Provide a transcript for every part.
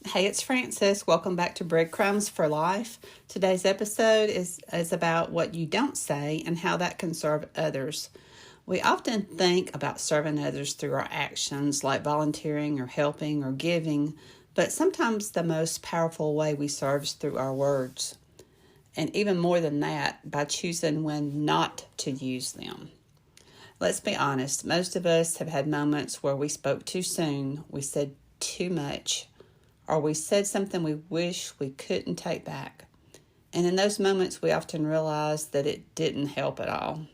Hey, it's Frances. Welcome back to Breadcrumbs for Life. Today's episode is about what you don't say and how that can serve others. We often think about serving others through our actions, like volunteering or helping or giving, but sometimes the most powerful way we serve is through our words. And even more than that, by choosing when not to use them. Let's be honest, most of us have had moments where we spoke too soon, we said too much, or we said something we wish we couldn't take back. And in those moments, we often realize that it didn't help at all.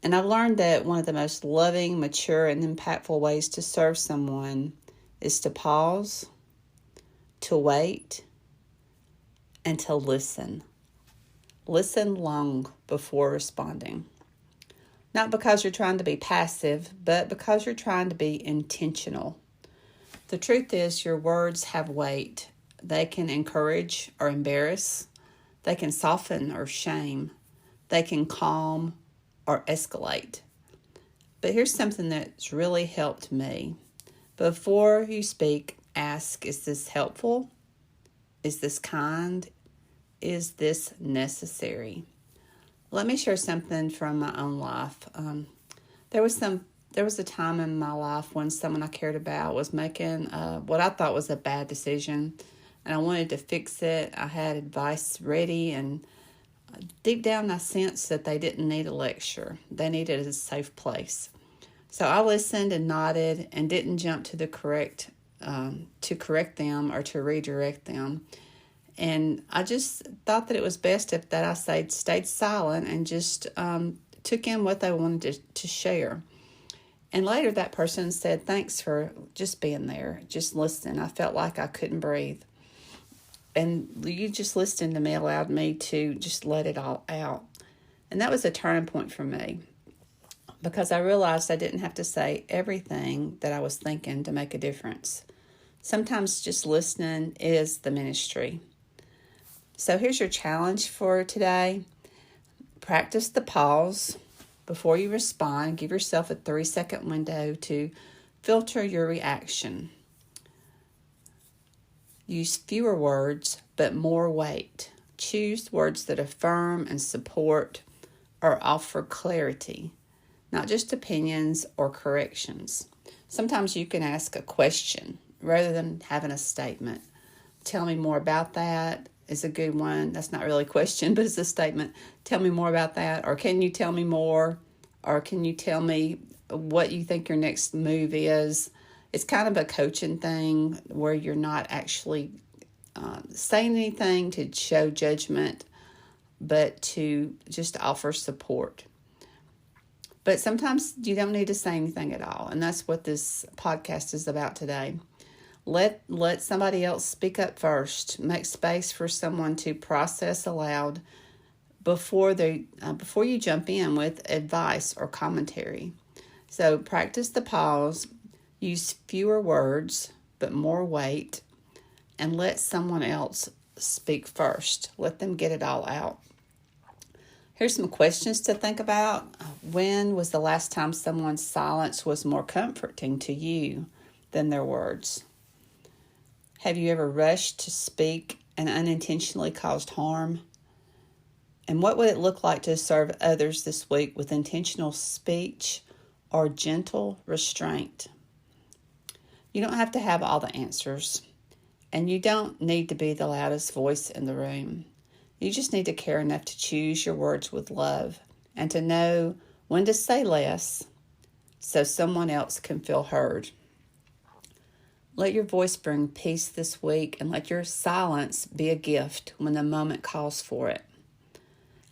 And I've learned that one of the most loving, mature, and impactful ways to serve someone is to pause, to wait, and to listen. Listen long before responding. Not because you're trying to be passive, but because you're trying to be intentional. The truth is, your words have weight. They can encourage or embarrass. They can soften or shame. They can calm or escalate. But here's something that's really helped me. Before you speak, ask, is this helpful? Is this kind? Is this necessary? Let me share something from my own life. There was a time in my life when someone I cared about was making what I thought was a bad decision, and I wanted to fix it. I had advice ready, and deep down I sensed that they didn't need a lecture. They needed a safe place. So I listened and nodded and didn't jump to correct them or to redirect them. And I just thought that it was best if that I stayed silent and just took in what they wanted to share. And later that person said, thanks for just being there, just listening. I felt like I couldn't breathe. And you just listening to me allowed me to just let it all out. And that was a turning point for me because I realized I didn't have to say everything that I was thinking to make a difference. Sometimes just listening is the ministry. So here's your challenge for today. Practice the pause before you respond. Give yourself a 3-second window to filter your reaction. Use fewer words, but more weight. Choose words that affirm and support or offer clarity, not just opinions or corrections. Sometimes you can ask a question rather than having a statement. Tell me more about that is a good one. That's not really a question, but it's a statement. Tell me more about that. Or can you tell me more? Or can you tell me what you think your next move is? It's kind of a coaching thing where you're not actually saying anything to show judgment, but to just offer support. But sometimes you don't need to say anything at all. And that's what this podcast is about today. Let somebody else speak up first. Make space for someone to process aloud before you jump in with advice or commentary. So practice the pause. Use fewer words but more weight, and let someone else speak first. Let them get it all out. Here's some questions to think about. When was the last time someone's silence was more comforting to you than their words? Have you ever rushed to speak and unintentionally caused harm? And what would it look like to serve others this week with intentional speech or gentle restraint? You don't have to have all the answers, and you don't need to be the loudest voice in the room. You just need to care enough to choose your words with love and to know when to say less so someone else can feel heard. Let your voice bring peace this week, and let your silence be a gift when the moment calls for it.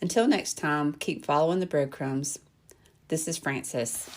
Until next time, keep following the breadcrumbs. This is Frances.